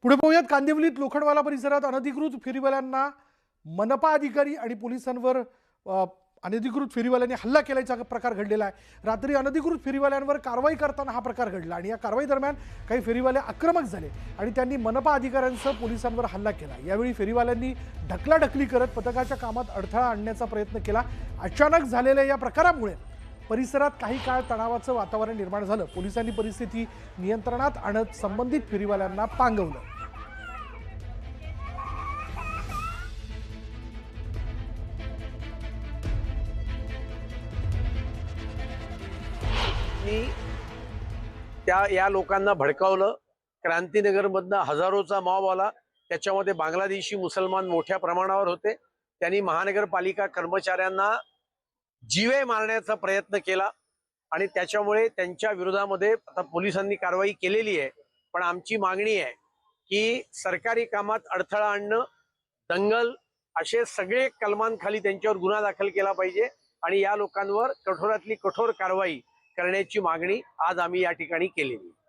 पुढे पाहूयात कांदिवलीत लोखंडवाला परिसरात अनधिकृत फेरीवाल्यांना मनपा अधिकारी आणि पोलिसांवर अनधिकृत फेरीवाल्यांनी हल्ला केल्याचा प्रकार घडलेला आहे। रात्री अनधिकृत फेरीवाल्यांवर कारवाई करताना हा प्रकार घडला आणि या कारवाई दरम्यान काही फेरीवाले आक्रमक झाले आणि त्यांनी मनपा अधिकाऱ्यांसह पोलिसांवर हल्ला केला। यावेळी फेरीवाल्यांनी ढकलाढकली करत पथकाच्या कामात अडथळा आणण्याचा प्रयत्न केला। अचानक झालेल्या या प्रकारामुळे परिसरात काही काळ तणावाचं वातावरण निर्माण झालं। पोलिसांनी परिस्थिती नियंत्रणात आणत संबंधित फेरीवाल्यांना पांगवलं। या लोकांना भडकावलं। क्रांतीनगरमधनं हजारोचा मॉब आला, त्याच्यामध्ये बांगलादेशी मुसलमान मोठ्या प्रमाणावर होते। त्यांनी महानगरपालिका कर्मचाऱ्यांना जीवे मारण्याचा प्रयत्न केला आणि त्याच्यामुळे त्यांच्या विरोधामध्ये आता पोलिसांनी कारवाई केलेली आहे। पण आमची मागणी आहे की सरकारी कामात अडथळा आणणं, दंगल असे सगळे कलमांखाली त्यांच्यावर गुन्हा दाखल केला पाहिजे आणि या लोकांवर कठोरातली कठोर कारवाई करण्याची मागणी आज आम्ही या ठिकाणी केलेली आहे।